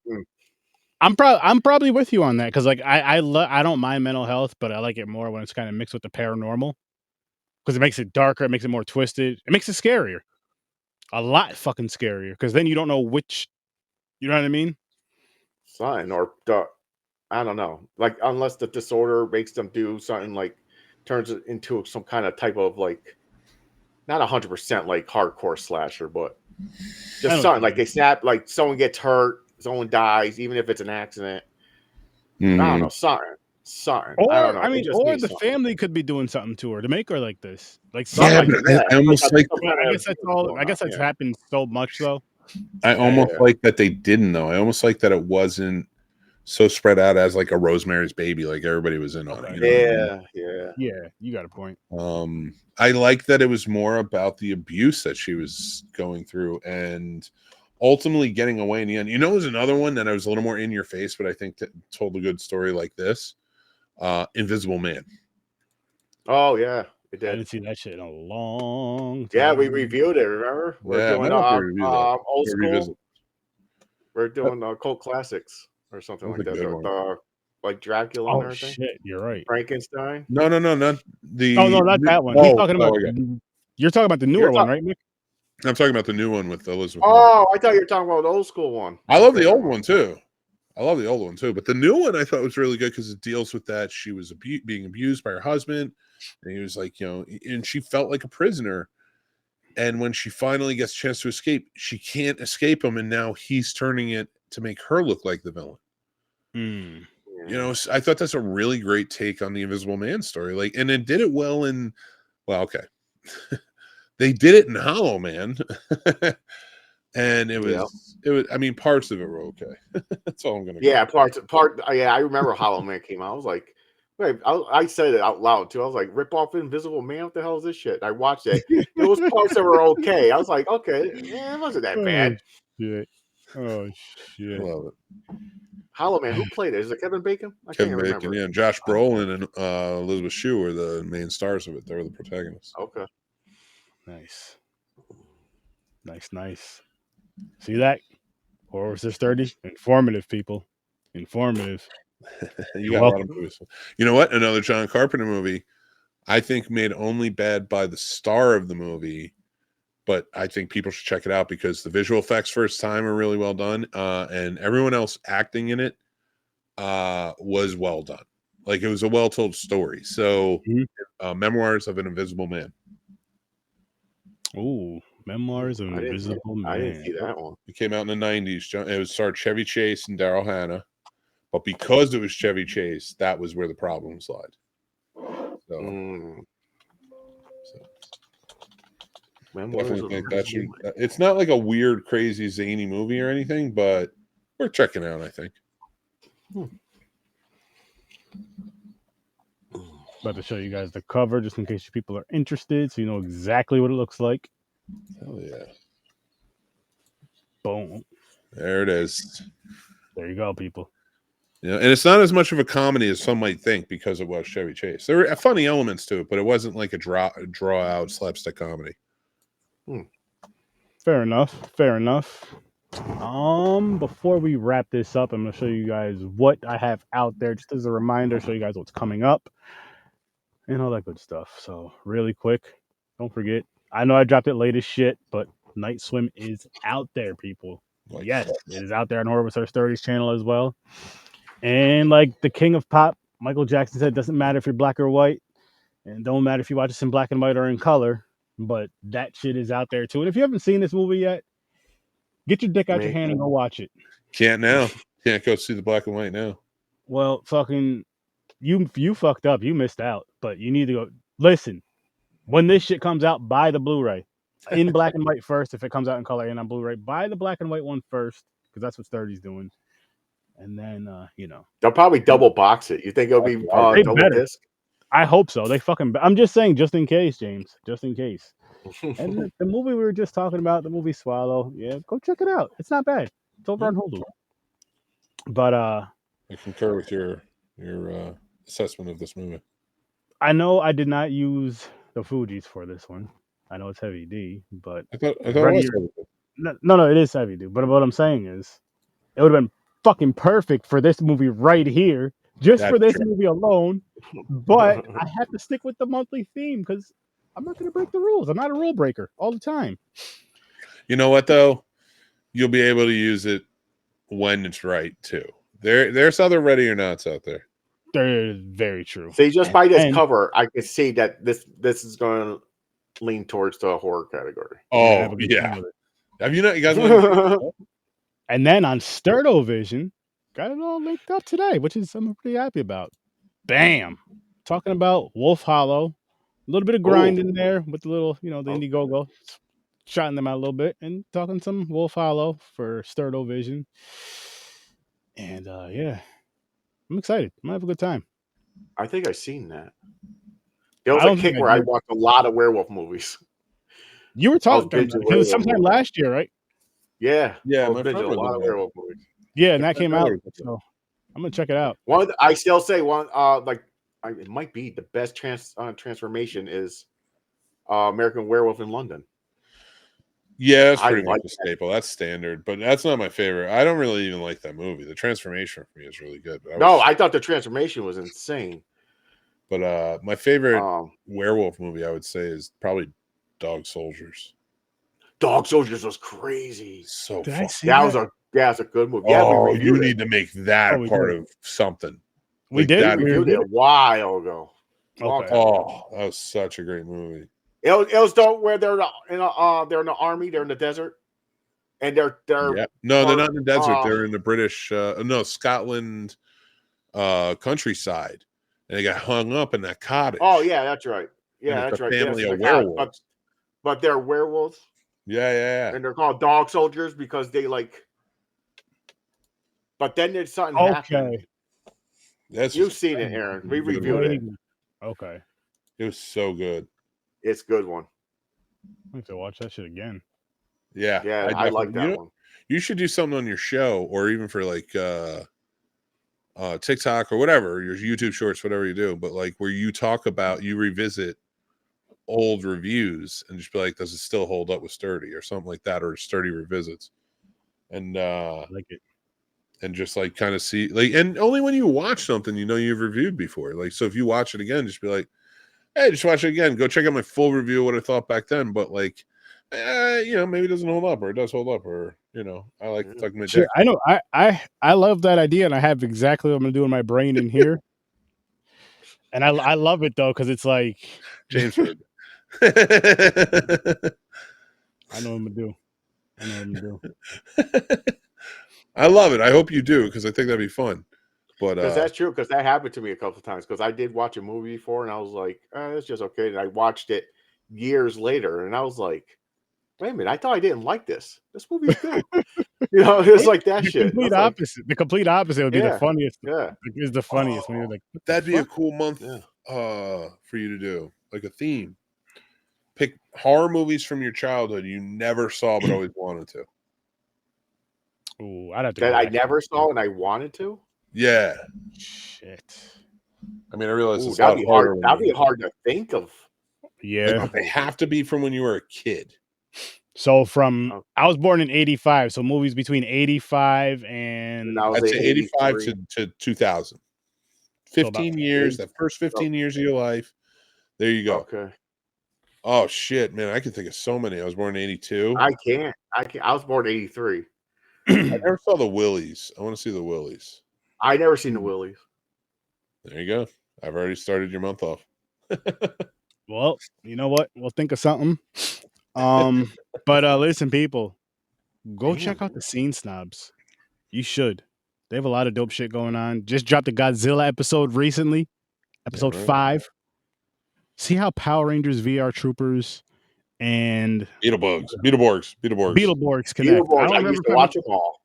A: I'm probably with you on that, because like I don't mind mental health, but I like it more when it's kind of mixed with the paranormal, because it makes it darker, it makes it more twisted, it makes it scarier. A lot fucking scarier, because then you don't know which, you know what I mean?
B: Something, or I don't know. Like, unless the disorder makes them do something, like turns it into some kind of type of like, not 100% like hardcore slasher, but just something like they snap, like someone gets hurt, someone dies, even if it's an accident. I don't know, something.
A: Or
B: I don't know.
A: I mean, or the family could be doing something to her to make her like this. Like,
C: I almost like.
A: I guess that's all. I guess that's happened so much though.
C: I almost like that they didn't though. I almost like that it wasn't so spread out as like a Rosemary's Baby, like everybody was in on it.
B: Yeah.
A: You got a point.
C: I like that it was more about the abuse that she was going through and ultimately getting away in the end. It was another one that I was a little more in your face, but I think that told a good story like this. Invisible Man.
B: Oh yeah, it did.
A: I didn't see that shit in a long time.
B: Yeah, we reviewed it. Remember? We're doing old school. We're doing cult classics or something like that. like Dracula and
A: Oh
B: everything.
A: shit, you're right.
B: Frankenstein.
C: No, not the.
A: Oh no, not that one. He's talking about.
C: okay.
A: You're talking about the newer one, right, Mick?
C: I'm talking about the new one with Elizabeth.
B: Oh, I thought you were talking about the old school one.
C: I love the old one too. But the new one I thought was really good because it deals with that she was being abused by her husband, and he was like, and she felt like a prisoner. And when she finally gets a chance to escape, she can't escape him, and now he's turning it to make her look like the villain. I thought that's a really great take on the Invisible Man story. Like, and it did it well in. Well, okay, they did it in Hollow Man. And it was. I mean, parts of it were okay. That's all I'm gonna.
B: Yeah, Yeah, I remember Hollow Man came out. I was like, wait, I said it out loud too. I was like, rip off Invisible Man. What the hell is this shit? And I watched it. There was parts that were okay. I was like, okay, yeah, it wasn't that bad.
A: Oh shit!
C: Love it.
B: Hollow Man. Who played it? Is it Kevin Bacon? I
C: Kevin
B: can't
C: Bacon,
B: remember.
C: yeah. Josh Brolin and Elizabeth Shue were the main stars of it. They were the protagonists.
B: Okay.
A: Nice. See that? HorrorWithSirSturdy? Informative, people. Informative.
C: You got a lot of movies. You know what? Another John Carpenter movie, I think made only bad by the star of the movie, but I think people should check it out because the visual effects first time are really well done, and everyone else acting in it was well done. Like, it was a well-told story. So, Memoirs of an Invisible Man.
A: Ooh, Memoirs of an Invisible Man.
B: I didn't see that one.
C: It came out in the 90s. It was starred Chevy Chase and Daryl Hannah. But because it was Chevy Chase, that was where the problems lied. So definitely think that should. It's not like a weird, crazy, zany movie or anything, but we're checking out, I think.
A: About to show you guys the cover just in case you people are interested, so you know exactly what it looks like.
C: Hell yeah!
A: Boom.
C: There it is.
A: There you go, people.
C: Yeah, and it's not as much of a comedy as some might think because it was Chevy Chase. There were funny elements to it, but it wasn't like a draw out slapstick comedy.
A: Fair enough. Before we wrap this up, I'm gonna show you guys what I have out there, just as a reminder, show you guys what's coming up and all that good stuff. So really quick, don't forget. I know I dropped it late as shit, but Night Swim is out there, people. Yes, it is out there on HorrorWithSirSturdy's channel as well. And like the king of pop, Michael Jackson said, it doesn't matter if you're black or white, and it don't matter if you watch this in black and white or in color, but that shit is out there too. And if you haven't seen this movie yet, get your dick out your hand and go watch it.
C: Can't now. Can't go see the black and white now.
A: Well, fucking, you fucked up. You missed out. But you need to go. Listen, when this shit comes out, buy the Blu-ray in black and white first. If it comes out in color and on Blu-ray, buy the black and white one first because that's what Sturdy's doing. And then,
B: they'll probably double box it. You think it'll be double disc?
A: I hope so. I'm just saying, just in case, James, just in case. And the movie we were just talking about, the movie Swallow, yeah, go check it out. It's not bad. It's over on Hulu. But
C: I concur with your assessment of this movie.
A: I know I did not use the Fugees for this one. I know it's heavy D, but
C: I thought it was heavy D.
A: No, it is heavy D. But what I'm saying is, it would have been fucking perfect for this movie right here, just for this movie alone. But I have to stick with the monthly theme because I'm not going to break the rules. I'm not a rule breaker all the time.
C: You know what though? You'll be able to use it when it's right too. There's other ready or nots out there.
A: They're very true.
B: See, just by this cover, I can see that this is going to lean towards the horror category.
C: Oh yeah. Have you not? You guys?
A: And then on Sterdovision, got it all linked up today, which is I'm pretty happy about. Bam! Talking about Wolf Hollow. A little bit of grind in there with the little, the Indiegogo. Shotting them out a little bit and talking some Wolf Hollow for Sterdovision. And yeah, I'm excited. I'm going to have a good time.
B: I think I've seen that. There was a kick where I watched a lot of werewolf movies.
A: You were talking because sometime last year, right?
B: Yeah.
C: Yeah,
B: my friend a lot of werewolf movies.
A: Yeah, and that came out. So I'm gonna check it out.
B: I still say it might be the best transformation is American Werewolf in London.
C: Yeah, that's
B: I
C: pretty much
B: like
C: a
B: that.
C: staple. That's standard, but that's not my favorite. I don't really even like that movie. The transformation for me is really good. But
B: No, I thought the transformation was insane.
C: my favorite
B: Um,
C: werewolf movie, I would say, is probably Dog Soldiers.
B: Dog Soldiers was crazy.
C: So
A: Did I
C: fun.
A: see
B: That
A: that?
B: was a good movie. Yeah, we
C: Oh, you
B: reviewed it.
C: need to make that
A: Oh,
C: a
A: we
C: part
A: did.
C: of something.
A: We
C: Like
A: did.
C: that.
B: We
A: We
B: reviewed it a
A: reviewed
B: while ago. Long
A: Okay.
B: time ago.
C: Oh, that was such a great movie.
B: It was the where they're in the army, they're in the desert, and they're
C: Yeah. No, they're
B: part,
C: not in the desert. They're in the British no, Scotland countryside. And they got hung up in that cottage.
B: Oh yeah, that's right.
C: And
B: Yeah,
C: it's
B: that's
C: a
B: right.
C: family
B: Yes,
C: of werewolves.
B: but they're werewolves,
C: Yeah.
B: and they're called dog soldiers because they like. But then there's something happened.
A: Okay.
B: You've seen it, Aaron. We reviewed it.
A: Okay.
C: It was so good.
B: It's a good one.
A: I have to watch that shit again.
C: Yeah.
B: Yeah, I like that one.
C: You should do something on your show, or even for like TikTok or whatever, your YouTube shorts, whatever you do, but like where you talk about, you revisit old reviews and just be like, does it still hold up with Sturdy or something like that, or Sturdy revisits, and
A: I like it.
C: and just like kind of see, like, and only when you watch something you know you've reviewed before, like, so if you watch it again, just be like, hey, just watch it again, go check out my full review of what I thought back then, but like, maybe it doesn't hold up, or it does hold up, or I like talking my
A: Sure,
C: dick.
A: I know. I love that idea, and I have exactly what I'm gonna do in my brain in here. And I love it though, because it's like
C: James heard.
A: I know what I'm gonna do. I know what I'm gonna do.
C: I love it. I hope you do, because I think that'd be fun. But
B: Because that's true. Because that happened to me a couple of times. Because I did watch a movie before, and I was like, "It's just okay." And I watched it years later, and I was like, "Wait a minute! I thought I didn't like this. This movie's good." It's like that
A: The
B: shit.
A: complete opposite. The complete opposite would be the
B: Yeah,
A: funniest.
B: yeah.
A: Is the funniest when you're like, what the
C: that'd be a
A: fuck?
C: cool month
B: Yeah.
C: for you to do, like a theme. Pick horror movies from your childhood you never saw but always wanted to.
A: Ooh, I'd have to
B: That
A: go
B: I
A: back.
B: never saw and I wanted to.
C: Yeah.
A: Shit.
C: I mean, I realize
B: Ooh,
C: it's a lot
B: that'd be
C: harder
B: hard.
C: when
B: That'd be
C: you,
B: hard to think of.
A: Yeah.
C: like, they have to be from when you were a kid.
A: So from
B: Okay.
A: I was born in 85, so movies between 85 and
B: I was
C: I'd say 85
B: 83.
C: to 2000.
A: So about
C: 15 years, that first 15 years of your life. There you go.
B: Okay.
C: Oh shit, man, I can think of so many. I was born in 82.
B: I can't. I was born in 83.
C: I never saw the Willies. I want to see the Willies.
B: I never seen the Willies.
C: There you go. I've already started your month off.
A: Well, you know what? We'll think of something. But listen, people, go check out the Scene Snobs. You should. They have a lot of dope shit going on. Just dropped a Godzilla episode recently, episode 5. See how Power Rangers, VR Troopers, and
C: Beetleborgs connect.
B: Beetleborgs. I used to watch them all.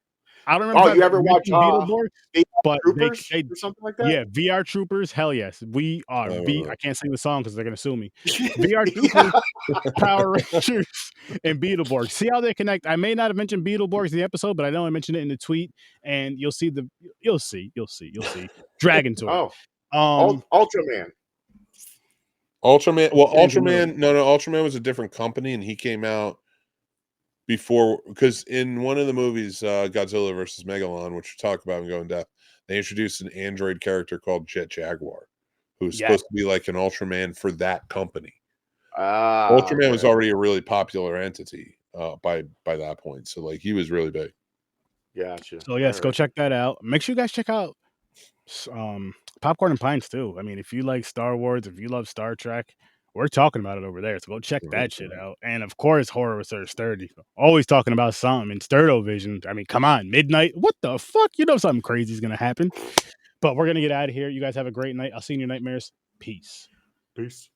A: I don't remember.
B: Oh, you ever watch
A: Beetleborgs? But
B: Troopers
A: they
B: or something like that?
A: yeah, VR Troopers. Hell yes, we are.
C: Oh.
A: I can't sing the song because they're gonna sue me. VR Troopers, Power Rangers, and Beetleborgs. See how they connect. I may not have mentioned Beetleborgs in the episode, but I know I mentioned it in the tweet, and you'll see. Dragon to it.
B: Oh, Ultraman.
C: Ultraman. Well, Ultraman. No, Ultraman was a different company, and he came out before, because in one of the movies, Godzilla versus Megalon, which we talk about and go in depth, they introduced an android character called Jet Jaguar, who's supposed to be like an Ultraman for that company. Ultraman was already a really popular entity by that point, so like he was really big.
B: Gotcha.
A: So yes, go check that out. Make sure you guys check out Popcorn and Pints too. I mean, if you like Star Wars, if you love Star Trek, we're talking about it over there. So go check that shit out. And of course, Horror with Sturdy. Always talking about something in Sturdovision. I mean, come on, midnight. What the fuck? You know something crazy is gonna happen. But we're gonna get out of here. You guys have a great night. I'll see you in your nightmares. Peace.
B: Peace.